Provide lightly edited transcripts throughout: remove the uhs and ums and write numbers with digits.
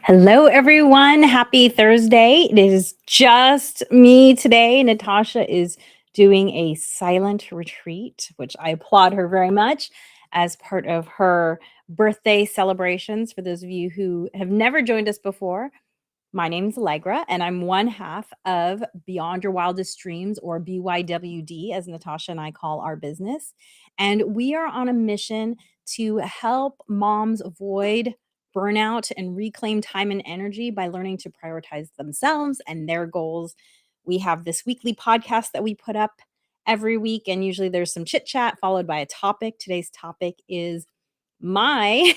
Hello, everyone. Happy Thursday. It is just me today. Natasha is doing a silent retreat, which I applaud her very much as part of her birthday celebrations. For those of you who have never joined us before, my name is Allegra, and I'm one half of Beyond Your Wildest Dreams, or BYWD, as Natasha and I call our business. And we are on a mission to help moms avoid burnout and reclaim time and energy by learning to prioritize themselves and their goals. We have this weekly podcast that we put up every week, and usually there's some chit chat followed by a topic. Today's topic is my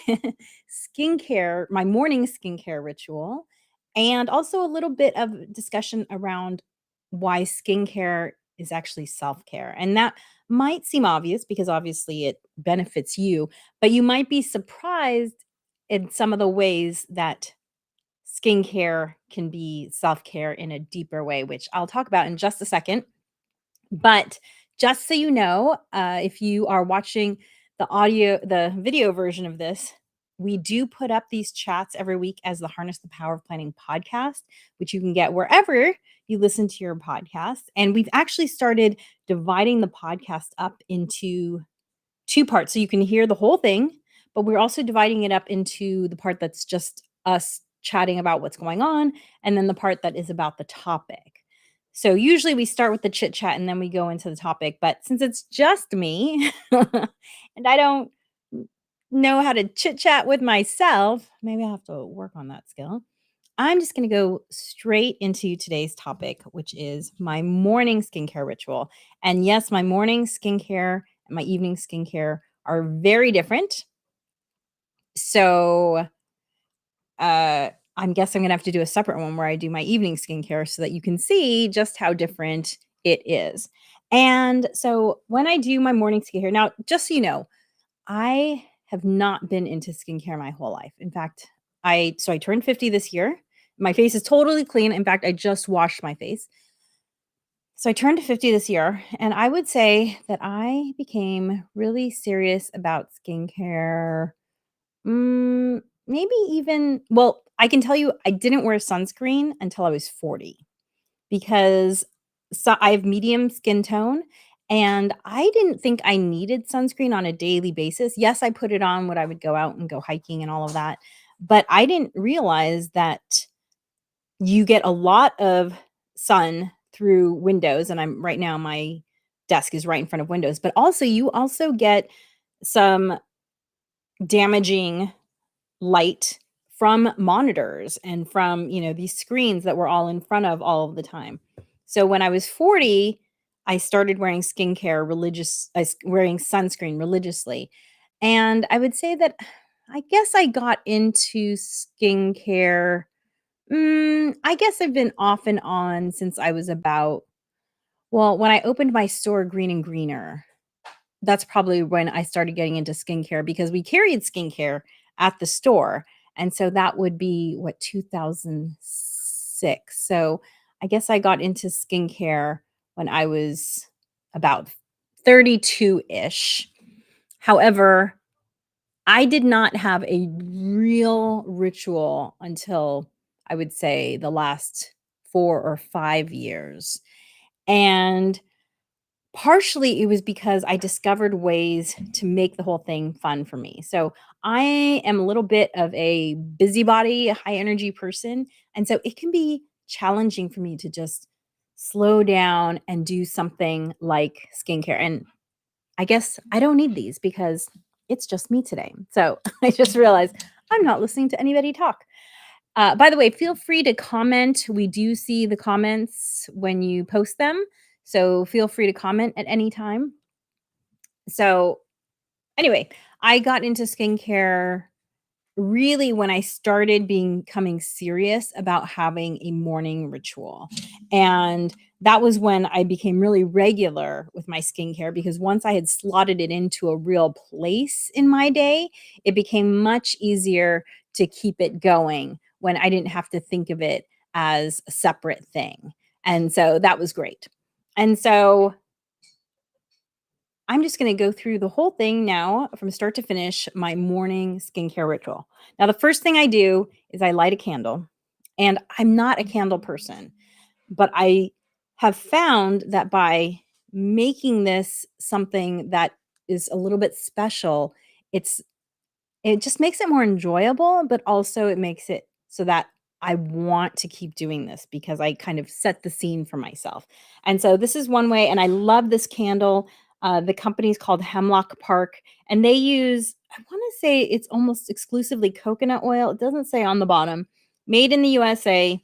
skincare, my morning skincare ritual, and also a little bit of discussion around why skincare is actually self care. And that might seem obvious because obviously it benefits you, but you might be surprised in some of the ways that skincare can be self care in a deeper way, which I'll talk about in just a second. But just so you know, if you are watching the video version of this, we do put up these chats every week as the Harness the Power of Planning podcast, which you can get wherever you listen to your podcast. And we've actually started dividing the podcast up into two parts so you can hear the whole thing, but we're also dividing it up into the part that's just us chatting about what's going on and then the part that is about the topic. So usually we start with the chit chat and then we go into the topic, but since it's just me and I don't know how to chit chat with myself, maybe I'll have to work on that skill. I'm just going to go straight into today's topic, which is my morning skincare ritual. And yes, my morning skincare and my evening skincare are very different. So, I guess I'm gonna have to do a separate one where I do my evening skincare so that you can see just how different it is. And so when I do my morning skincare, now just so you know, I have not been into skincare my whole life. In fact, I turned 50 this year. My face is totally clean. In fact, I just washed my face. So I turned 50 this year, and I would say that I became really serious about skincare. Maybe even, well, I can tell you I didn't wear sunscreen until I was 40 because I have medium skin tone and I didn't think I needed sunscreen on a daily basis. Yes, I put it on when I would go out and go hiking and all of that, but I didn't realize that you get a lot of sun through windows, and I'm right now my desk is right in front of windows, but also you also get some damaging light from monitors and from, these screens that we're all in front of all of the time. So when I was 40, I started wearing wearing sunscreen religiously. And I would say that I guess I got into skincare. I guess I've been off and on since I was about, well, when I opened my store, Green and Greener, that's probably when I started getting into skincare because we carried skincare at the store. And so that would be what, 2006. So I guess I got into skincare when I was about 32-ish. However, I did not have a real ritual until I would say the last 4 or 5 years. And partially, it was because I discovered ways to make the whole thing fun for me. So, I am a little bit of a busybody, high energy person, and so it can be challenging for me to just slow down and do something like skincare, and I guess I don't need these because it's just me today. So, I just realized I'm not listening to anybody talk. By the way, feel free to comment. We do see the comments when you post them. So feel free to comment at any time. So, anyway, I got into skincare really when I started becoming serious about having a morning ritual. And that was when I became really regular with my skincare because once I had slotted it into a real place in my day, it became much easier to keep it going when I didn't have to think of it as a separate thing. And so that was great. And so I'm just going to go through the whole thing now from start to finish, my morning skincare ritual. Now, the first thing I do is I light a candle, and I'm not a candle person, but I have found that by making this something that is a little bit special, it's it just makes it more enjoyable, but also it makes it so that I want to keep doing this because I kind of set the scene for myself. And so this is one way, and I love this candle. The company's called Hemlock Park, and they use, I want to say it's almost exclusively coconut oil. It doesn't say on the bottom, made in the USA.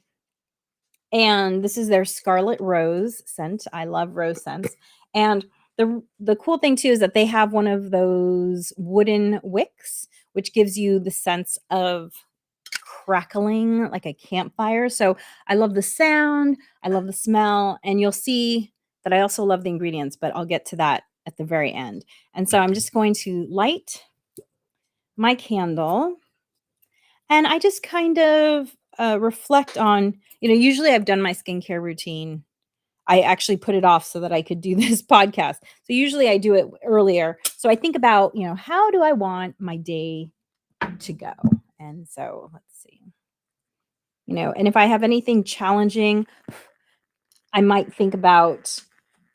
And this is their Scarlet Rose scent. I love rose scents. And the cool thing too is that they have one of those wooden wicks, which gives you the sense of crackling like a campfire. So I love the sound, I love the smell, and you'll see that I also love the ingredients, but I'll get to that at the very end. And so I'm just going to light my candle, and I just kind of reflect on, usually I've done my skincare routine. I actually put it off so that I could do this podcast. So usually I do it earlier. So I think about, how do I want my day to go? And so let's see. And if I have anything challenging, I might think about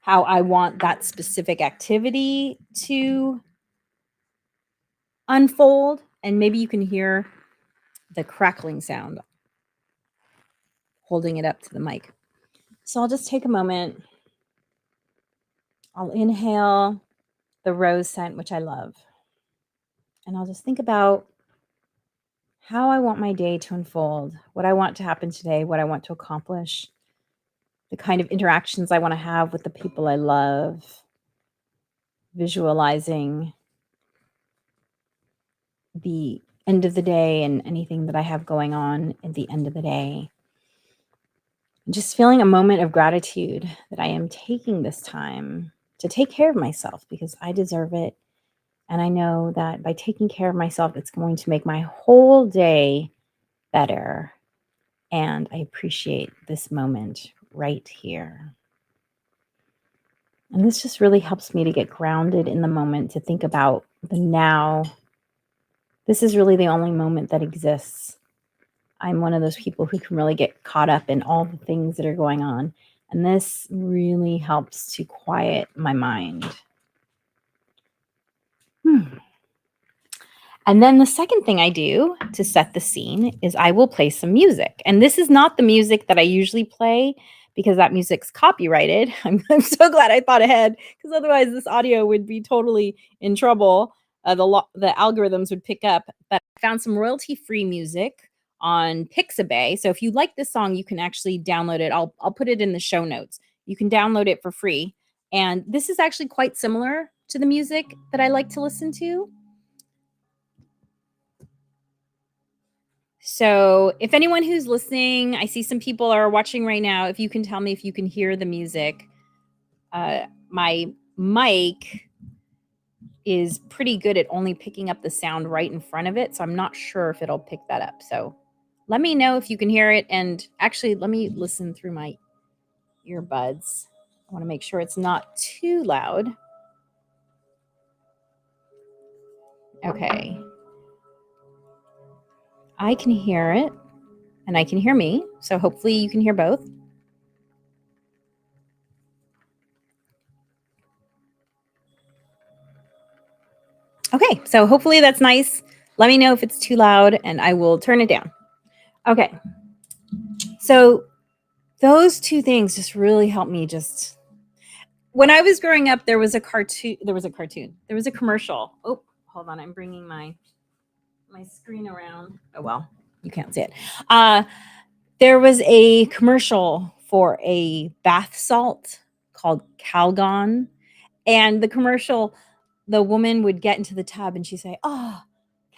how I want that specific activity to unfold. And maybe you can hear the crackling sound holding it up to the mic. So I'll just take a moment. I'll inhale the rose scent, which I love. And I'll just think about how I want my day to unfold, what I want to happen today, what I want to accomplish, the kind of interactions I want to have with the people I love, visualizing the end of the day and anything that I have going on at the end of the day. Just feeling a moment of gratitude that I am taking this time to take care of myself because I deserve it. And I know that by taking care of myself, it's going to make my whole day better. And I appreciate this moment right here. And this just really helps me to get grounded in the moment, to think about the now. This is really the only moment that exists. I'm one of those people who can really get caught up in all the things that are going on. And this really helps to quiet my mind. And then the second thing I do to set the scene is I will play some music. And this is not the music that I usually play because that music's copyrighted. I'm so glad I thought ahead because otherwise this audio would be totally in trouble. The algorithms would pick up. But I found some royalty-free music on Pixabay. So if you like this song, you can actually download it. I'll put it in the show notes. You can download it for free. And this is actually quite similar to the music that I like to listen to. So, if anyone who's listening, I see some people are watching right now. If you can tell me if you can hear the music, my mic is pretty good at only picking up the sound right in front of it. So, I'm not sure if it'll pick that up. So, let me know if you can hear it. And actually, let me listen through my earbuds. I want to make sure it's not too loud. Okay. I can hear it and I can hear me. So, hopefully, you can hear both. Okay, so hopefully that's nice. Let me know if it's too loud and I will turn it down. Okay. So those two things just really helped me just when I was growing up, there was a commercial. Oh, hold on. I'm bringing my screen around. Oh, well, you can't see it. There was a commercial for a bath salt called Calgon. And the commercial, the woman would get into the tub and she'd say, "Oh,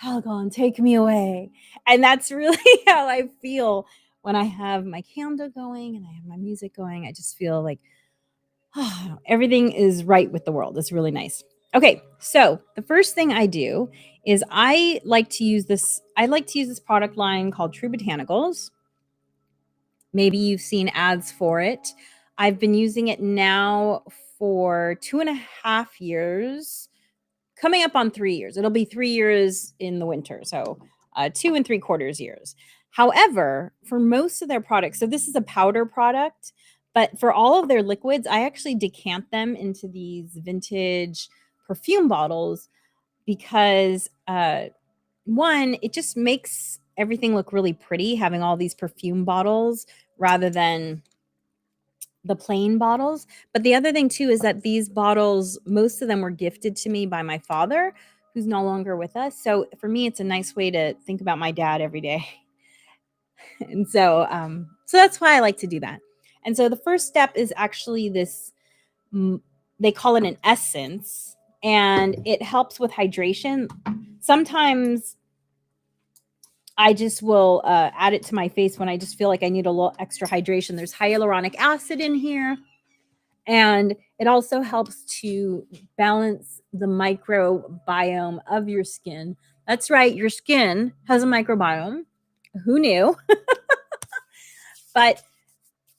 Calgon, take me away." And that's really how I feel when I have my candle going and I have my music going. I just feel like everything is right with the world. It's really nice. Okay, so the first thing I do is I like to use this product line called True Botanicals. Maybe you've seen ads for it. I've been using it now for 2.5 years, coming up on 3 years. It'll be 3 years in the winter. So 2 and 3/4 years. However, for most of their products, so this is a powder product, but for all of their liquids, I actually decant them into these vintage perfume bottles because one, it just makes everything look really pretty having all these perfume bottles rather than the plain bottles. But the other thing too is that these bottles, most of them were gifted to me by my father, who's no longer with us. So for me, it's a nice way to think about my dad every day. And so that's why I like to do that. And so the first step is actually this. They call it an essence, and it helps with hydration. Sometimes I just will add it to my face when I just feel like I need a little extra hydration. There's hyaluronic acid in here, and it also helps to balance the microbiome of your skin. That's right, your skin has a microbiome. Who knew? But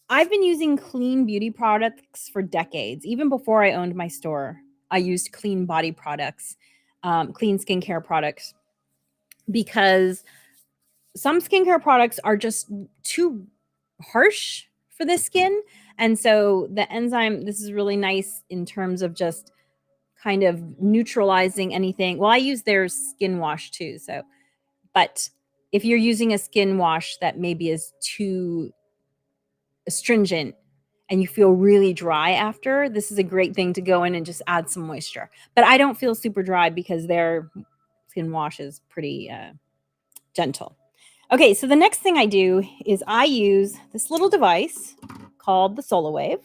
I've been using clean beauty products for decades. Even before I owned my store, I used clean body products, clean skincare products, because some skincare products are just too harsh for the skin. And so the enzyme, this is really nice in terms of just kind of neutralizing anything. Well, I use their skin wash too. So, but if you're using a skin wash that maybe is too astringent and you feel really dry after, this is a great thing to go in and just add some moisture. But I don't feel super dry because their skin wash is pretty gentle. Okay, so the next thing I do is I use this little device called the SolarWave.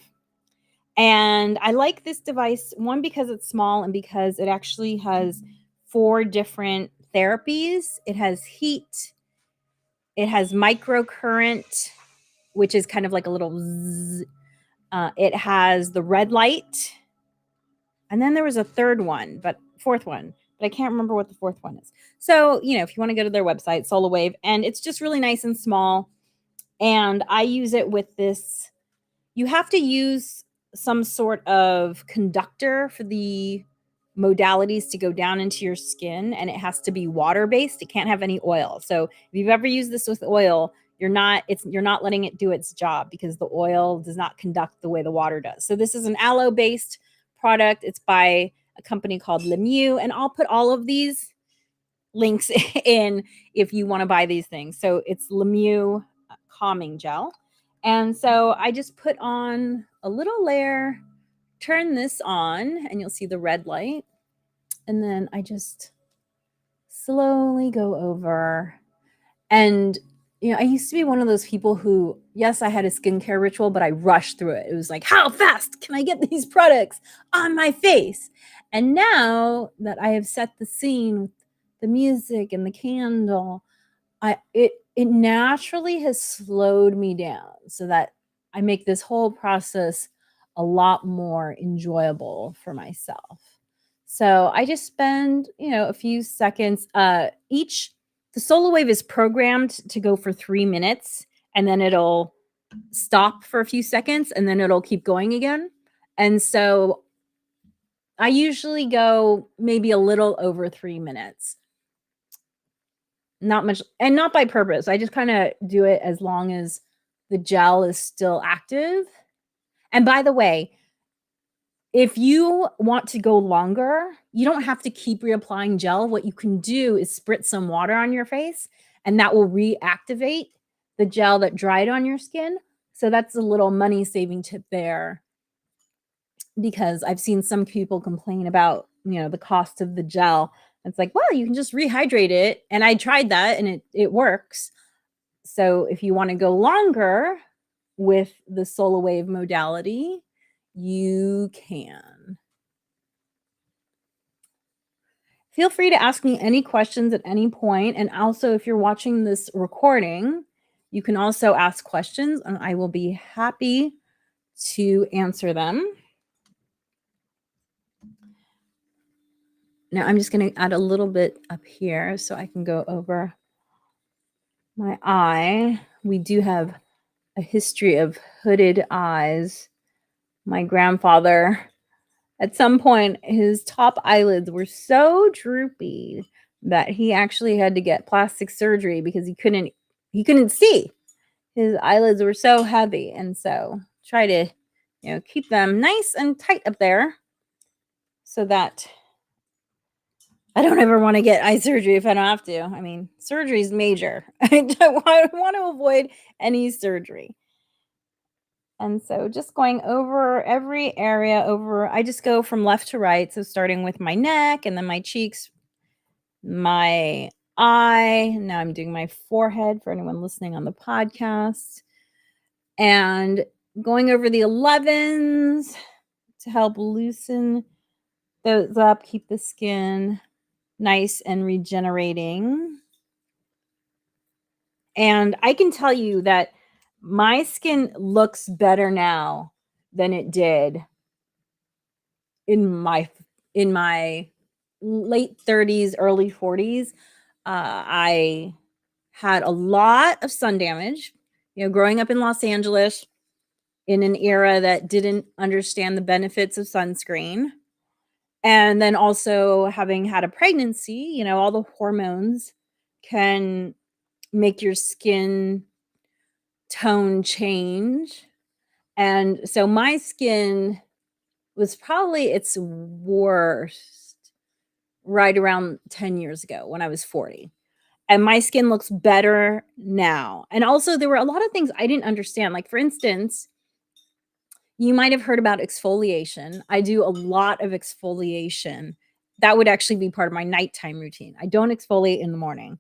And I like this device, one, because it's small and because it actually has 4 different therapies. It has heat, it has microcurrent, which is kind of like a little zzz. It has the red light. And then there was a third one, but fourth one, but I can't remember what the fourth one is. So, if you want to go to their website, SolarWave, and it's just really nice and small. And I use it with this. You have to use some sort of conductor for the modalities to go down into your skin, and it has to be water based. It can't have any oil. So if you've ever used this with oil, you're not letting it do its job because the oil does not conduct the way the water does. So this is an aloe based product. It's by a company called Lemieux, and I'll put all of these links in if you want to buy these things. So it's Lemieux calming gel. And so I just put on a little layer, turn this on, and you'll see the red light. And then I just slowly go over. And, I used to be one of those people who, yes, I had a skincare ritual, but I rushed through it. It was like, how fast can I get these products on my face? And now that I have set the scene with the music and the candle, it naturally has slowed me down so that I make this whole process a lot more enjoyable for myself. So I just spend, a few seconds. The SolarWave is programmed to go for 3 minutes, and then it'll stop for a few seconds, and then it'll keep going again. And so I usually go maybe a little over 3 minutes. Not much, and not by purpose. I just kinda do it as long as the gel is still active. And by the way, if you want to go longer, you don't have to keep reapplying gel. What you can do is spritz some water on your face, and that will reactivate the gel that dried on your skin. So that's a little money-saving tip there, because I've seen some people complain about, the cost of the gel. It's like, well, you can just rehydrate it. And I tried that and it works. So if you want to go longer with the SolarWave modality, you can. Feel free to ask me any questions at any point. And also, if you're watching this recording, you can also ask questions and I will be happy to answer them. Now I'm just going to add a little bit up here so I can go over my eye. We do have a history of hooded eyes. My grandfather At some point, his top eyelids were so droopy that he actually had to get plastic surgery because he couldn't see. His eyelids were so heavy, and so try to, keep them nice and tight up there so that I don't ever want to get eye surgery if I don't have to. I mean, surgery is major. I want to avoid any surgery. And so just going over every area I just go from left to right. So starting with my neck and then my cheeks, my eye. Now I'm doing my forehead for anyone listening on the podcast. And going over the 11s to help loosen those up, keep the skin nice and regenerating. And I can tell you that my skin looks better now than it did in my late 30s, early 40s. I had a lot of sun damage, growing up in Los Angeles in an era that didn't understand the benefits of sunscreen. And then also having had a pregnancy, all the hormones can make your skin tone change. And so my skin was probably its worst right around 10 years ago when I was 40. And my skin looks better now. And also, there were a lot of things I didn't understand. Like, for instance, you might have heard about exfoliation. I do a lot of exfoliation. That would actually be part of my nighttime routine. I don't exfoliate in the morning.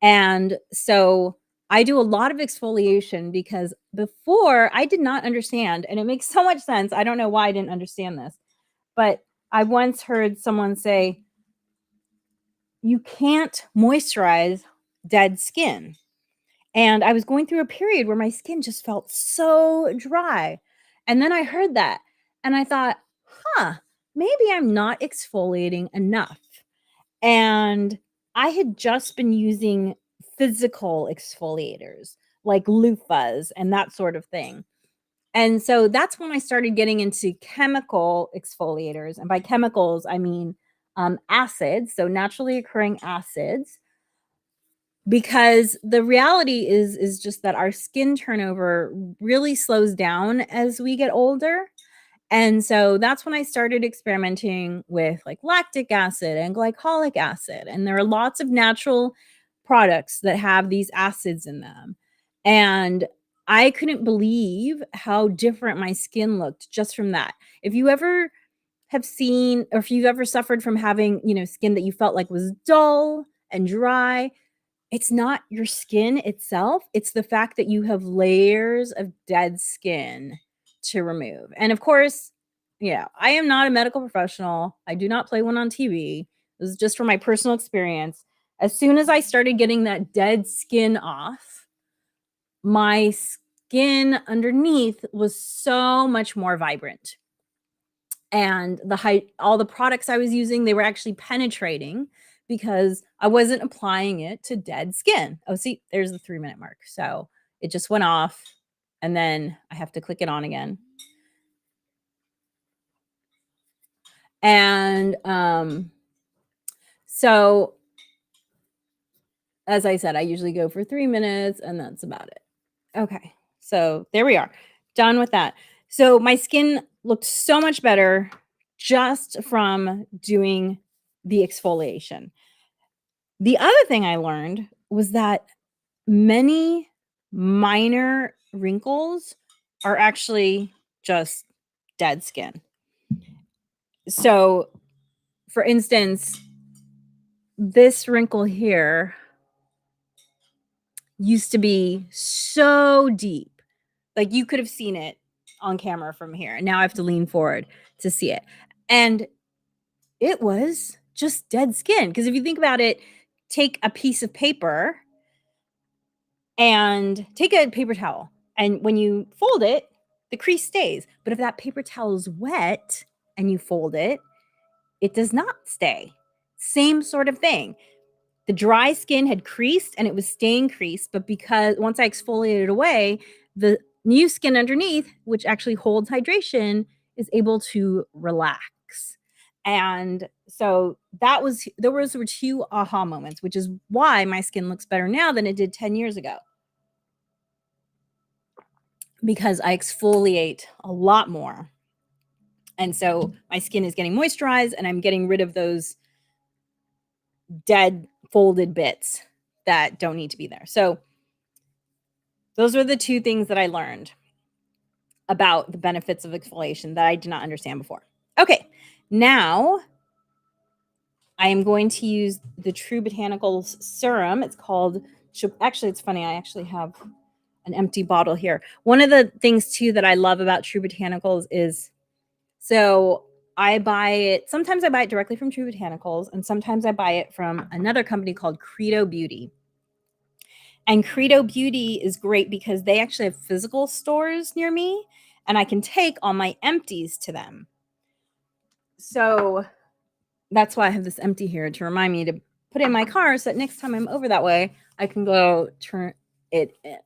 And so I do a lot of exfoliation because before I did not understand, and it makes so much sense. I don't know why I didn't understand this, but I once heard someone say, you can't moisturize dead skin. And I was going through a period where my skin just felt so dry. And then I heard that and I thought, huh, maybe I'm not exfoliating enough. And I had just been using physical exfoliators like loofahs and that sort of thing. And so that's when I started getting into chemical exfoliators. And by chemicals, I mean acids, so naturally occurring acids, because the reality is just that our skin turnover really slows down as we get older. And so that's when I started experimenting with like lactic acid and glycolic acid. And there are lots of natural products that have these acids in them. And I couldn't believe how different my skin looked just from that. If you ever have seen, or if you've ever suffered from having, skin that you felt like was dull and dry, it's not your skin itself, it's the fact that you have layers of dead skin to remove. And of course, I am not a medical professional. I do not play one on TV. This is just from my personal experience. As soon as I started getting that dead skin off, my skin underneath was so much more vibrant. And all the products I was using, they were actually penetrating because I wasn't applying it to dead skin. Oh, see, there's the 3-minute mark. So it just went off and then I have to click it on again. And so as I said, I usually go for 3 minutes and that's about it. Okay. So there we are. Done with that. So my skin looked so much better just from doing the exfoliation. The other thing I learned was that many minor wrinkles are actually just dead skin. So, for instance, this wrinkle here used to be so deep. Like you could have seen it on camera from here. And now I have to lean forward to see it. And it was just dead skin. Because if you think about it, take a piece of paper and take a paper towel. And when you fold it, the crease stays. But if that paper towel is wet and you fold it, it does not stay. Same sort of thing. The dry skin had creased and it was staying creased, but because once I exfoliated away, the new skin underneath, which actually holds hydration, is able to relax. products. And so those were two aha moments, which is why my skin looks better now than it did 10 years ago. Because I exfoliate a lot more. And so my skin is getting moisturized and I'm getting rid of those dead folded bits that don't need to be there. So those are the two things that I learned about the benefits of exfoliation that I did not understand before. Okay, now I am going to use the True Botanicals serum. It's called, actually, it's funny. I actually have an empty bottle here. One of the things too that I love about True Botanicals is, so I buy it, sometimes I buy it directly from True Botanicals, and sometimes I buy it from another company called Credo Beauty. And Credo Beauty is great because they actually have physical stores near me, and I can take all my empties to them. So that's why I have this empty here, to remind me to put it in my car so that next time I'm over that way, I can go turn it in.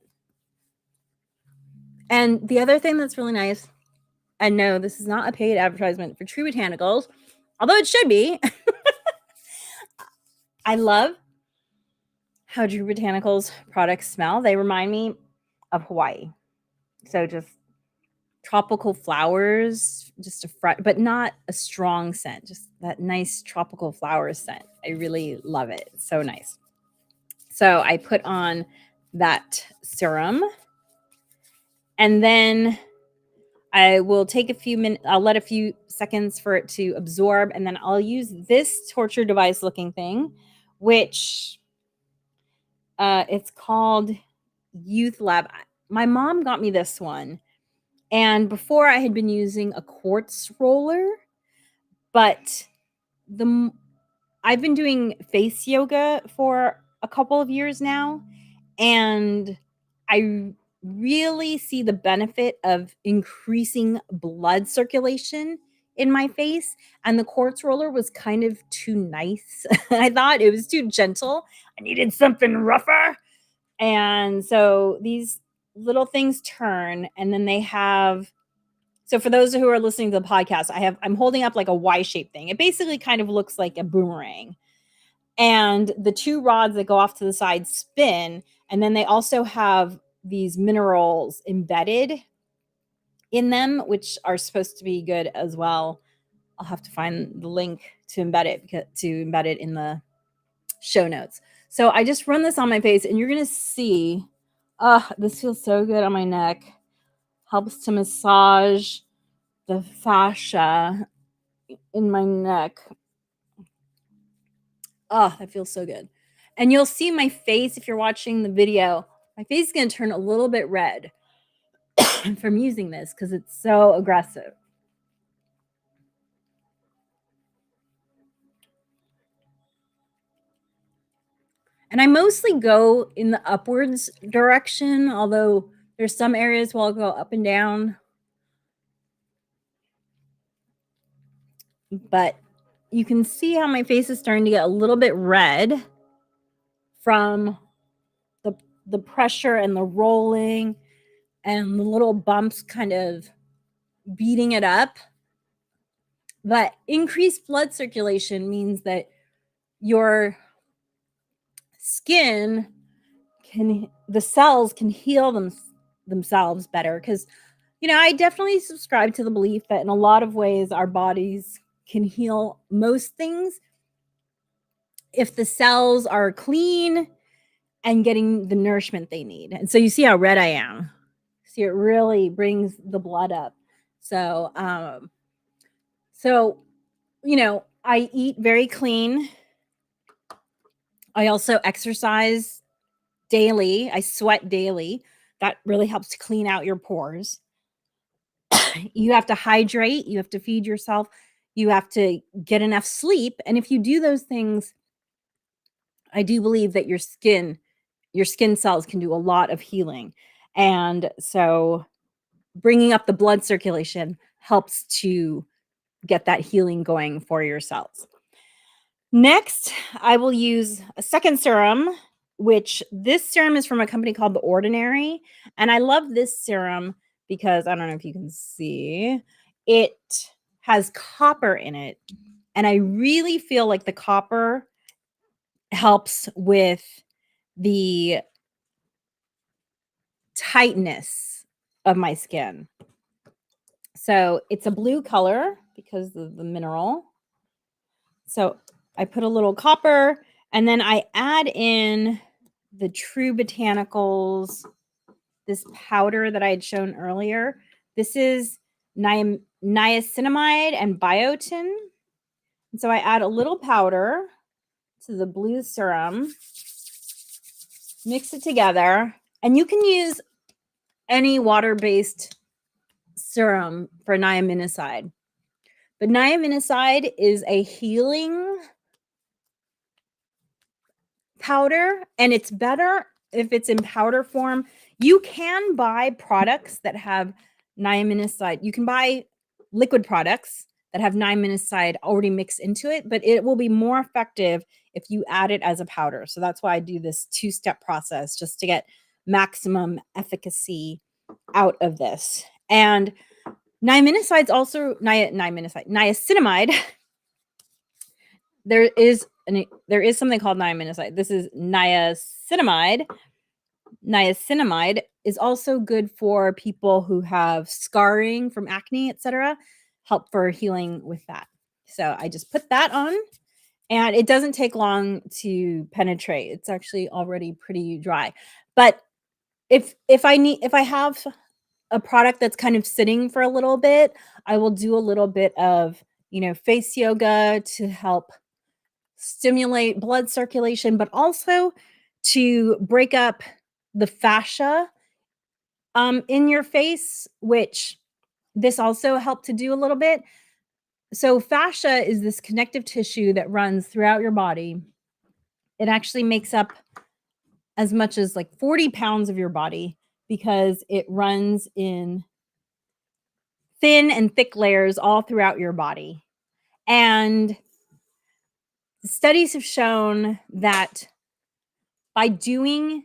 And the other thing that's really nice, and no, this is not a paid advertisement for True Botanicals, although it should be. I love how True Botanicals products smell. They remind me of Hawaii. So just tropical flowers, just but not a strong scent, just that nice tropical flower scent. I really love it. It's so nice. So I put on that serum, and then I will take a few minutes, I'll let a few seconds for it to absorb, and then I'll use this torture device looking thing, which it's called Youth Lab. My mom got me this one, and before I had been using a quartz roller, but I've been doing face yoga for a couple of years now, and I really see the benefit of increasing blood circulation in my face, and the quartz roller was kind of too nice. I thought it was too gentle. I needed something rougher. And so these little things turn, and then they have, so for those who are listening to the podcast, I'm holding up like a Y-shaped thing. It basically kind of looks like a boomerang. And the two rods that go off to the side spin, and then they also have these minerals embedded in them, which are supposed to be good as well. I'll have to find the link to embed it in the show notes. So I just run this on my face, and you're gonna see, this feels so good on my neck. Helps to massage the fascia in my neck. Oh, that feels so good. And you'll see my face if you're watching the video. My face is going to turn a little bit red from using this because it's so aggressive. And I mostly go in the upwards direction, although there's some areas where I'll go up and down. But you can see how my face is starting to get a little bit red from the pressure and the rolling and the little bumps kind of beating it up. But increased blood circulation means that your skin the cells can heal themselves better. Because, I definitely subscribe to the belief that in a lot of ways our bodies can heal most things if the cells are clean and getting the nourishment they need. And so you see how red I am. See, it really brings the blood up. So, I eat very clean. I also exercise daily. I sweat daily. That really helps to clean out your pores. You have to hydrate. You have to feed yourself. You have to get enough sleep. And if you do those things, I do believe that your skin cells can do a lot of healing. And so bringing up the blood circulation helps to get that healing going for your cells. Next, I will use a second serum, which this serum is from a company called The Ordinary. And I love this serum because I don't know if you can see, it has copper in it. And I really feel like the copper helps with the tightness of my skin. So it's a blue color because of the mineral. So I put a little copper and then I add in the True Botanicals, this powder that I had shown earlier. This is niacinamide and biotin. And so I add a little powder to the blue serum, mix it together, and you can use any water-based serum for niacinamide. But niacinamide is a healing powder, and it's better if it's in powder form. You can buy products that have niacinamide. You can buy liquid products that have niacinamide already mixed into it, but it will be more effective if you add it as a powder. So that's why I do this two-step process, just to get maximum efficacy out of this. And niacinamide's also niacinamide. There is something called niacinamide. This is niacinamide. Niacinamide is also good for people who have scarring from acne, etc. Help for healing with that. So I just put that on, and it doesn't take long to penetrate. It's actually already pretty dry. But if I have a product that's kind of sitting for a little bit, I will do a little bit of, face yoga to help stimulate blood circulation, but also to break up the fascia in your face, which this also helped to do a little bit. So fascia is this connective tissue that runs throughout your body. It actually makes up as much as like 40 pounds of your body because it runs in thin and thick layers all throughout your body. And studies have shown that by doing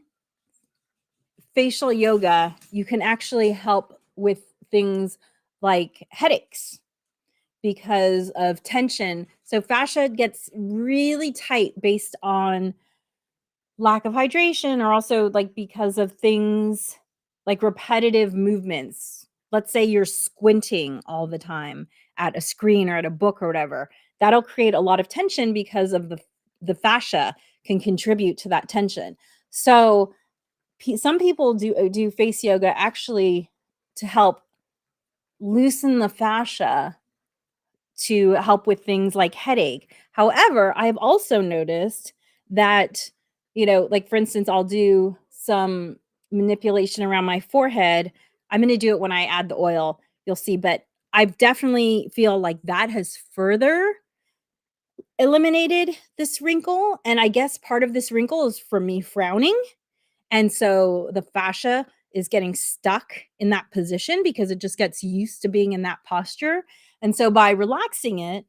facial yoga, you can actually help with things like headaches because of tension. So fascia gets really tight based on lack of hydration, or also like because of things like repetitive movements. Let's say you're squinting all the time at a screen or at a book or whatever. That'll create a lot of tension because of the fascia can contribute to that tension. So some people do face yoga actually to help loosen the fascia to help with things like headache. However, I've also noticed that, like for instance, I'll do some manipulation around my forehead. I'm going to do it when I add the oil, you'll see, but I've definitely feel like that has further eliminated this wrinkle. And I guess part of this wrinkle is from me frowning. And so the fascia is getting stuck in that position because it just gets used to being in that posture. And so by relaxing it,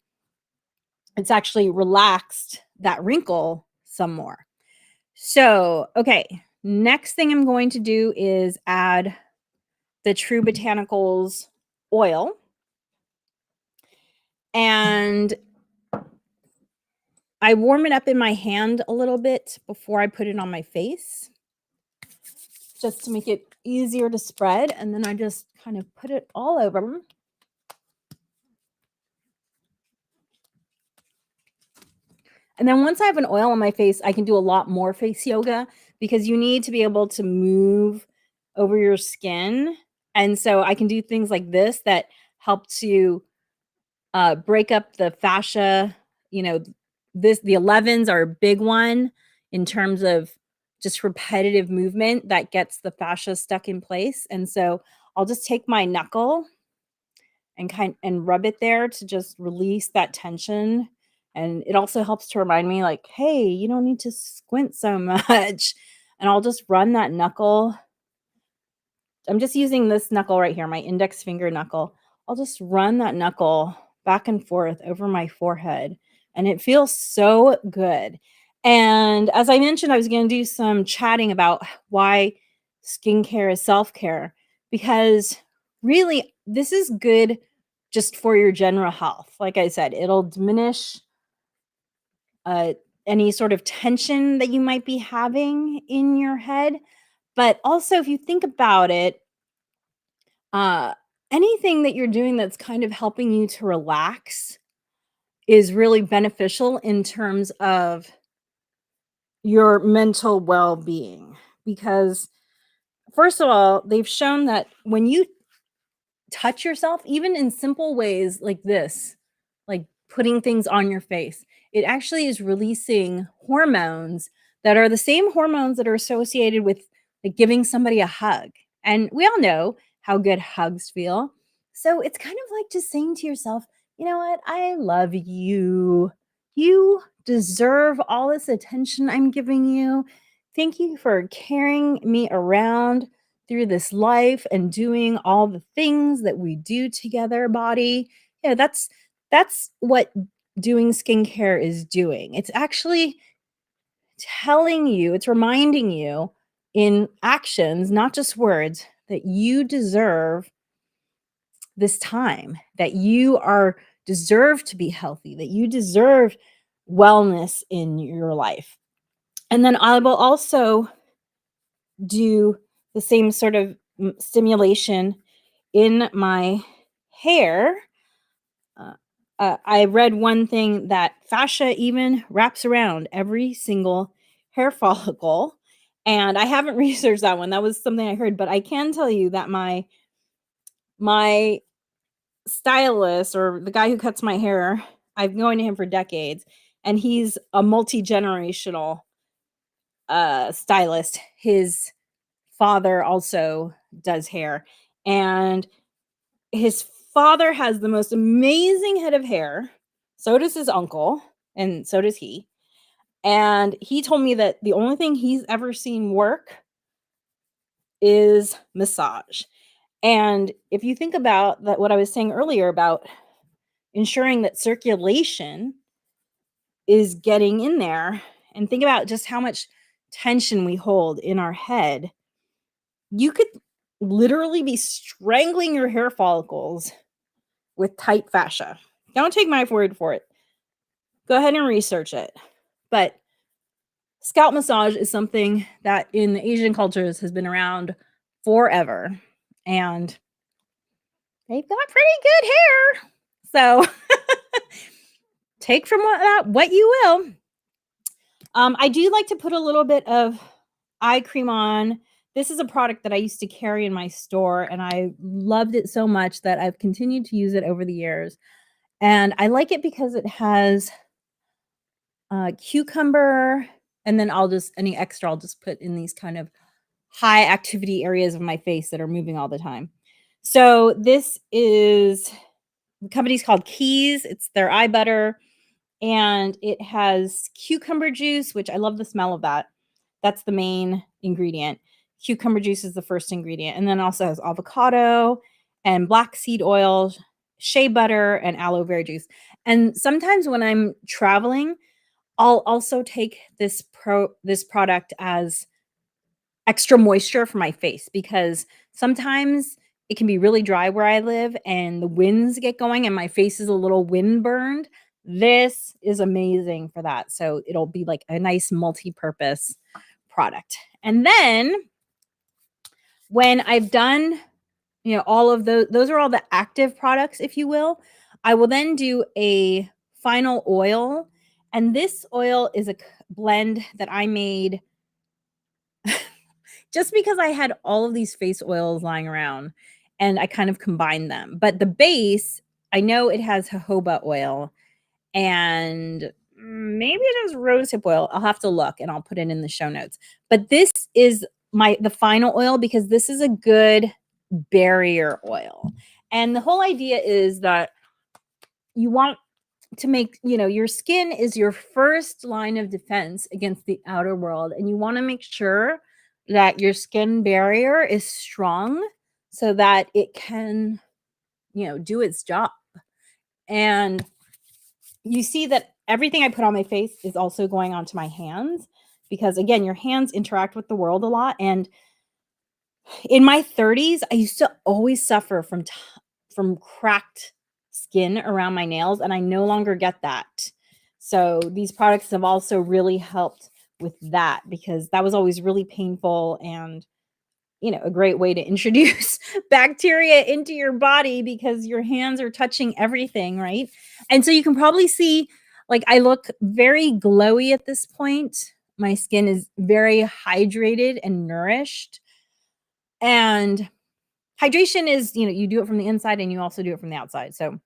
it's actually relaxed that wrinkle some more. So, okay, next thing I'm going to do is add the True Botanicals oil. And I warm it up in my hand a little bit before I put it on my face, just to make it easier to spread. And then I just kind of put it all over. And then once I have an oil on my face, I can do a lot more face yoga because you need to be able to move over your skin. And so I can do things like this that help to break up the fascia. The 11s are a big one in terms of just repetitive movement that gets the fascia stuck in place. And so I'll just take my knuckle and rub it there to just release that tension. And it also helps to remind me like, hey, you don't need to squint so much. And I'll just run that knuckle. I'm just using this knuckle right here, my index finger knuckle. I'll just run that knuckle back and forth over my forehead. And it feels so good. And as I mentioned, I was going to do some chatting about why skincare is self-care, because really this is good just for your general health. Like I said, it'll diminish uh, any sort of tension that you might be having in your head. But also, if you think about it, uh, anything that you're doing that's kind of helping you to relax is really beneficial in terms of your mental well being. Because, first of all, they've shown that when you touch yourself, even in simple ways like this, like putting things on your face, it actually is releasing hormones that are the same hormones that are associated with like giving somebody a hug. And we all know how good hugs feel. So it's kind of like just saying to yourself, you know what? I love you. You deserve all this attention I'm giving you. Thank you for carrying me around through this life and doing all the things that we do together, body. That's what doing skincare is doing. It's actually telling you, it's reminding you in actions, not just words, that you deserve this time, that you are deserve to be healthy, that you deserve wellness in your life. And then I will also do the same sort of stimulation in my hair. Uh, I read one thing that fascia even wraps around every single hair follicle. And I haven't researched that one. That was something I heard, but I can tell you that my stylist or the guy who cuts my hair, I've known him for decades, and he's a multi-generational stylist. His father also does hair, and his father has the most amazing head of hair. So does his uncle, and so does he. And he told me that the only thing he's ever seen work is massage. And if you think about that, what I was saying earlier about ensuring that circulation is getting in there, and think about just how much tension we hold in our head, you could literally be strangling your hair follicles with tight fascia. Don't take my word for it. Go ahead and research it. But scalp massage is something that in the Asian cultures has been around forever. And they've got pretty good hair. So take from what you will. I do like to put a little bit of eye cream on. This is a product that I used to carry in my store, and I loved it so much that I've continued to use it over the years. And I like it because it has cucumber, and then any extra I'll just put in these kind of high activity areas of my face that are moving all the time. So this is the company's called Keys. It's their eye butter, and it has cucumber juice, which I love the smell of that. That's the main ingredient. Cucumber juice is the first ingredient, and then also has avocado and black seed oil, shea butter, and aloe vera juice. And sometimes when I'm traveling, I'll also take this product as extra moisture for my face, because sometimes it can be really dry where I live and the winds get going and my face is a little wind burned. This is amazing for that. So it'll be like a nice multi-purpose product. And then when I've done, all of those are all the active products, if you will. I will then do a final oil. And this oil is a blend that I made just because I had all of these face oils lying around and I kind of combined them. But the base, I know it has jojoba oil and maybe it has rosehip oil. I'll have to look and I'll put it in the show notes. But this is the final oil because this is a good barrier oil. And the whole idea is that you want to make, your skin is your first line of defense against the outer world, and you want to make sure that your skin barrier is strong so that it can, do its job. And you see that everything I put on my face is also going onto my hands because, again, your hands interact with the world a lot. And in my 30s, I used to always suffer from cracked skin around my nails, and I no longer get that. So these products have also really helped with that because that was always really painful and a great way to introduce bacteria into your body because your hands are touching everything, right? And so you can probably see, like, I look very glowy at this point. My skin is very hydrated and nourished. And hydration is, you do it from the inside and you also do it from the outside. So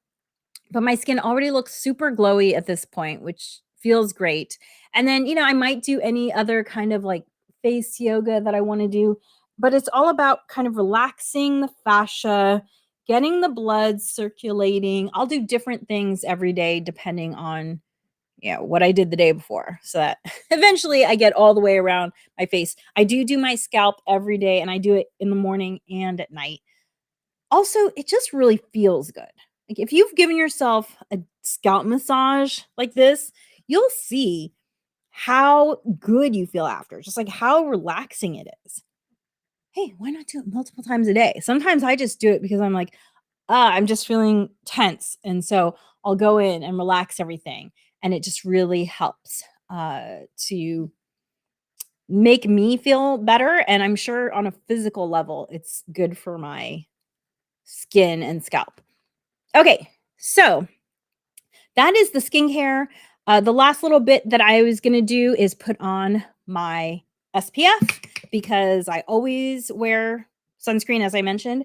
but my skin already looks super glowy at this point, which feels great. And then, I might do any other kind of like face yoga that I want to do, but it's all about kind of relaxing the fascia, getting the blood circulating. I'll do different things every day depending on what I did the day before so that eventually I get all the way around my face. I do my scalp every day and I do it in the morning and at night. Also, it just really feels good. Like, if you've given yourself a scalp massage like this, you'll see how good you feel after, just like how relaxing it is. Hey, why not do it multiple times a day? Sometimes I just do it because I'm like, I'm just feeling tense. And so I'll go in and relax everything. And it just really helps to make me feel better. And I'm sure on a physical level, it's good for my skin and scalp. Okay, so that is the skincare. The last little bit that I was gonna do is put on my SPF because I always wear sunscreen, as I mentioned.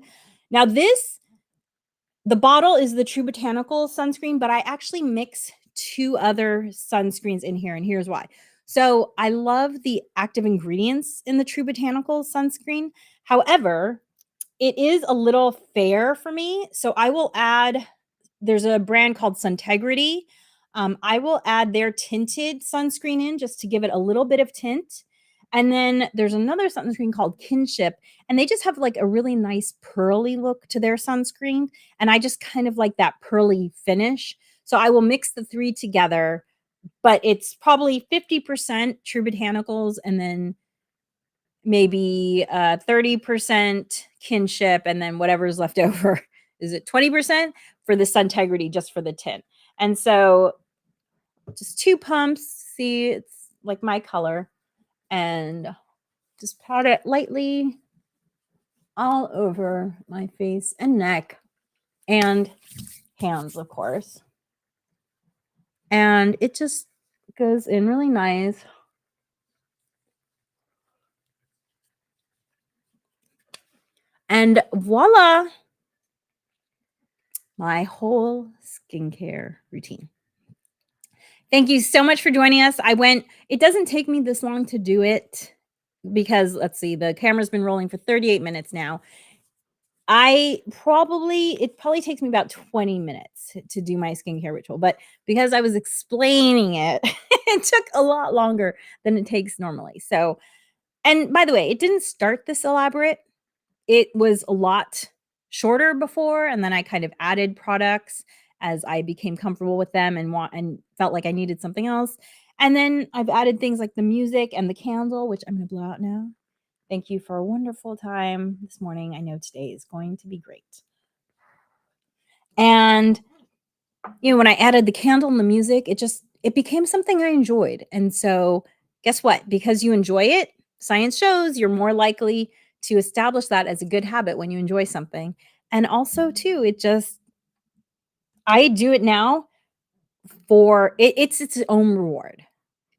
Now, the bottle is the True Botanical sunscreen, but I actually mix two other sunscreens in here, and here's why. So I love the active ingredients in the True Botanical sunscreen. However, it is a little fair for me, so I will add there's a brand called Suntegrity. I will add their tinted sunscreen in just to give it a little bit of tint. And then there's another sunscreen called Kinship, and they just have like a really nice pearly look to their sunscreen. And I just kind of like that pearly finish. So I will mix the three together, but it's probably 50% True Botanicals and then maybe 30% Kinship, and then whatever's left over. Is it 20% for the Suntegrity just for the tint? And so just 2 pumps. See, it's like my color, and just pat it lightly all over my face and neck and hands, of course. And it just goes in really nice. And voila, my whole skincare routine. Thank you so much for joining us. It doesn't take me this long to do it because let's see, the camera's been rolling for 38 minutes now. It probably takes me about 20 minutes to do my skincare ritual, but because I was explaining it, it took a lot longer than it takes normally. So, and by the way, it didn't start this elaborate. It was a lot shorter before, and then I kind of added products as I became comfortable with them and felt like I needed something else. And then I've added things like the music and the candle, which I'm gonna blow out now. Thank you for a wonderful time this morning. I know today is going to be great. And when I added the candle and the music, it became something I enjoyed. And so guess what? Because you enjoy it, science shows you're more likely to establish that as a good habit when you enjoy something. And also too, I do it now for it's its own reward.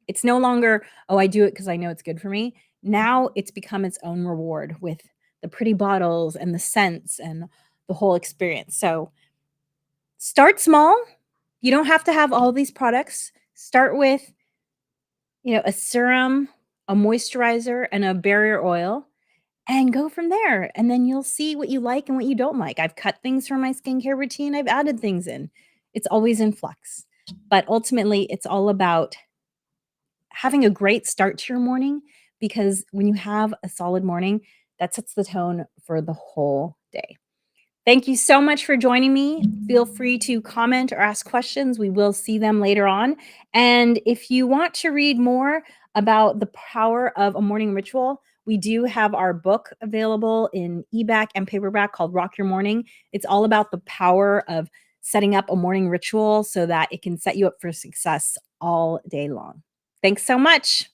It's no longer, oh, I do it because I know it's good for me. Now it's become its own reward with the pretty bottles and the scents and the whole experience. So start small. You don't have to have all these products. Start with, a serum, a moisturizer, and a barrier oil, and go from there. And then you'll see what you like and what you don't like. I've cut things from my skincare routine, I've added things in. It's always in flux. But ultimately, it's all about having a great start to your morning because when you have a solid morning, that sets the tone for the whole day. Thank you so much for joining me. Feel free to comment or ask questions. We will see them later on. And if you want to read more about the power of a morning ritual, we do have our book available in ebook and paperback called Rock Your Morning. It's all about the power of setting up a morning ritual so that it can set you up for success all day long. Thanks so much.